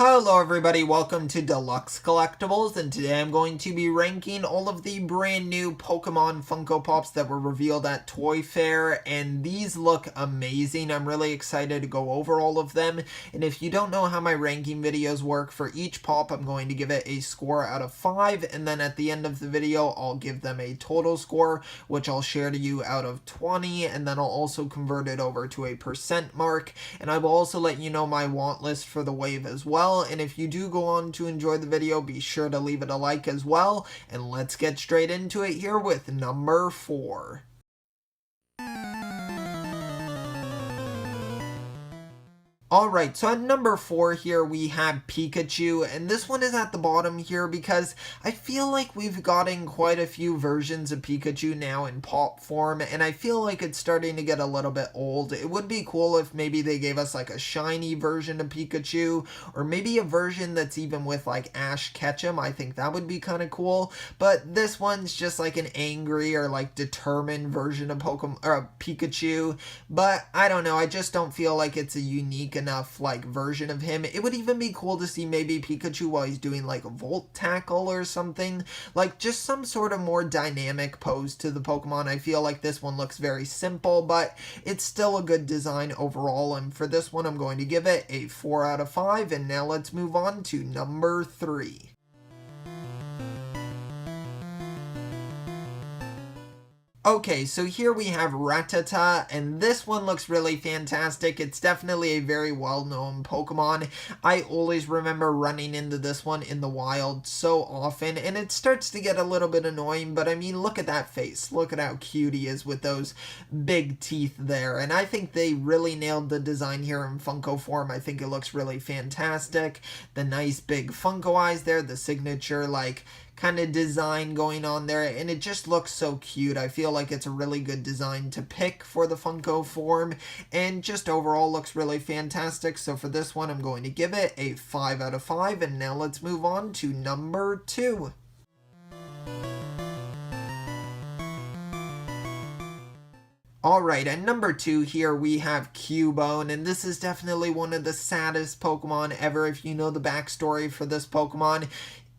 Hello everybody, welcome to Deluxe Collectibles, and today I'm going to be ranking all of the brand new Pokemon Funko Pops that were revealed at Toy Fair, and these look amazing. I'm really excited to go over all of them, and if you don't know how my ranking videos work, for each pop I'm going to give it a score out of 5, and then at the end of the video I'll give them a total score, which I'll share to you out of 20, and then I'll also convert it over to a percent mark, and I will also let you know my want list for the wave as well. And if you do go on to enjoy the video, be sure to leave it a like as well. And let's get straight into it here with number 4. Alright, so at number 4 here we have Pikachu, and this one is at the bottom here because I feel like we've gotten quite a few versions of Pikachu now in pop form, and I feel like it's starting to get a little bit old. It would be cool if maybe they gave us like a shiny version of Pikachu, or maybe a version that's even with like Ash Ketchum. I think that would be kind of cool, but this one's just like an angry or like determined version of Pikachu, but I don't know, I just don't feel like it's a unique enough like version of him. It would even be cool to see maybe Pikachu while he's doing like a Volt Tackle or something, like just some sort of more dynamic pose to the Pokemon. I feel like this one looks very simple, but it's still a good design overall, and for this one I'm going to give it a 4 out of 5, and now let's move on to number 3. Okay, so here we have Rattata, and this one looks really fantastic. It's definitely a very well-known Pokemon. I always remember running into this one in the wild so often, and it starts to get a little bit annoying, but I mean, look at that face. Look at how cute he is with those big teeth there, and I think they really nailed the design here in Funko form. I think it looks really fantastic. The nice big Funko eyes there, the signature, like, kind of design going on there, and it just looks so cute. I feel like it's a really good design to pick for the Funko form, and just overall looks really fantastic. So for this one I'm going to give it a 5 out of 5, and now let's move on to number 2. Alright, at number 2 here we have Cubone, and this is definitely one of the saddest Pokemon ever. If you know the backstory for this Pokemon,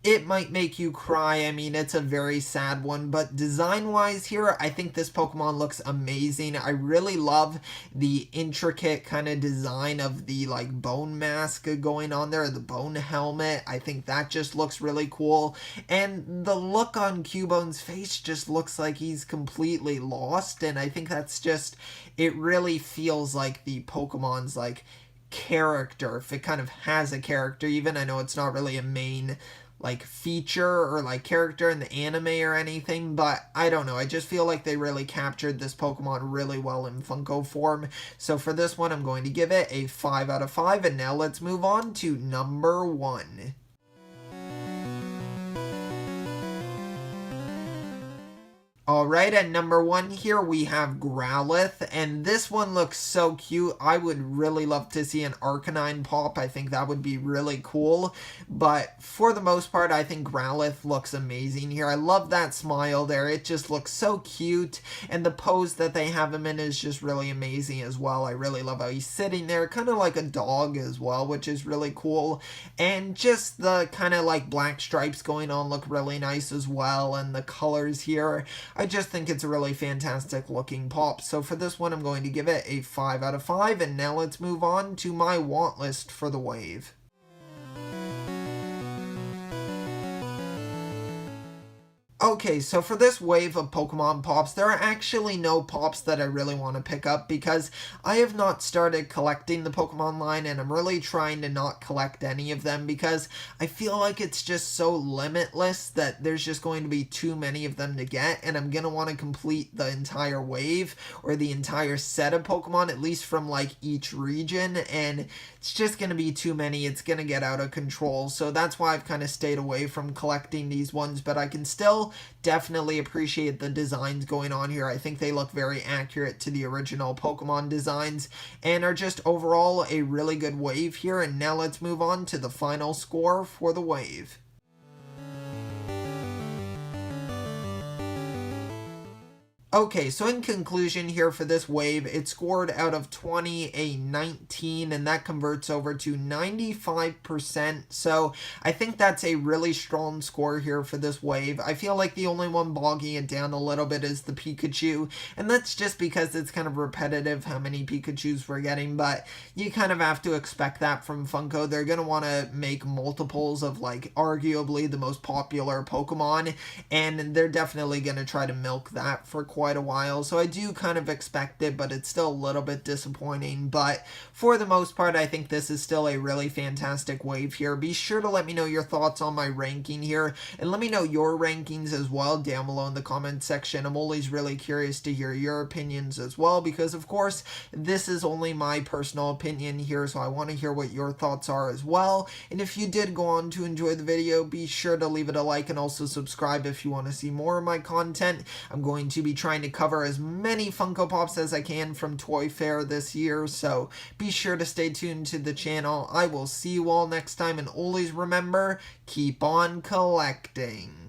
it might make you cry. I mean, it's a very sad one, but design-wise here, I think this Pokemon looks amazing. I really love the intricate kind of design of the, like, bone mask going on there, the bone helmet. I think that just looks really cool, and the look on Cubone's face just looks like he's completely lost, and I think that's just, it really feels like the Pokemon's, like, character, if it kind of has a character even. I know it's not really a main like feature or like character in the anime or anything, but I don't know, I just feel like they really captured this Pokemon really well in Funko form. So for this one I'm going to give it a 5 out of 5, and now let's move on to number 1. Alright, at number 1 here we have Growlithe, and this one looks so cute. I would really love to see an Arcanine pop. I think that would be really cool, but for the most part I think Growlithe looks amazing here. I love that smile there. It just looks so cute, and the pose that they have him in is just really amazing as well. I really love how he's sitting there, kind of like a dog as well, which is really cool, and just the kind of like black stripes going on look really nice as well, and the colors here, I just think it's a really fantastic looking pop. So for this one I'm going to give it a 5 out of 5, and now let's move on to my want list for the wave. Okay, so for this wave of Pokemon Pops, there are actually no Pops that I really want to pick up because I have not started collecting the Pokemon line, and I'm really trying to not collect any of them because I feel like it's just so limitless that there's just going to be too many of them to get, and I'm going to want to complete the entire wave or the entire set of Pokemon, at least from like each region, and it's just going to be too many. It's going to get out of control, so that's why I've kind of stayed away from collecting these ones, but I can still definitely appreciate the designs going on here. I think they look very accurate to the original Pokemon designs and are just overall a really good wave here. And now let's move on to the final score for the wave. Okay, so in conclusion here for this wave, it scored out of 20 a 19, and that converts over to 95%. So I think that's a really strong score here for this wave. I feel like the only one bogging it down a little bit is the Pikachu, and that's just because it's kind of repetitive how many Pikachus we're getting, but you kind of have to expect that from Funko. They're going to want to make multiples of like arguably the most popular Pokemon, and they're definitely going to try to milk that for quite a while. So I do kind of expect it, but it's still a little bit disappointing. But for the most part, I think this is still a really fantastic wave here. Be sure to let me know your thoughts on my ranking here, and let me know your rankings as well down below in the comment section. I'm always really curious to hear your opinions as well, because of course this is only my personal opinion here, so I want to hear what your thoughts are as well. And if you did go on to enjoy the video, be sure to leave it a like and also subscribe if you want to see more of my content. I'm going to be trying to cover as many Funko Pops as I can from Toy Fair this year, so be sure to stay tuned to the channel. I will see you all next time, and always remember, keep on collecting.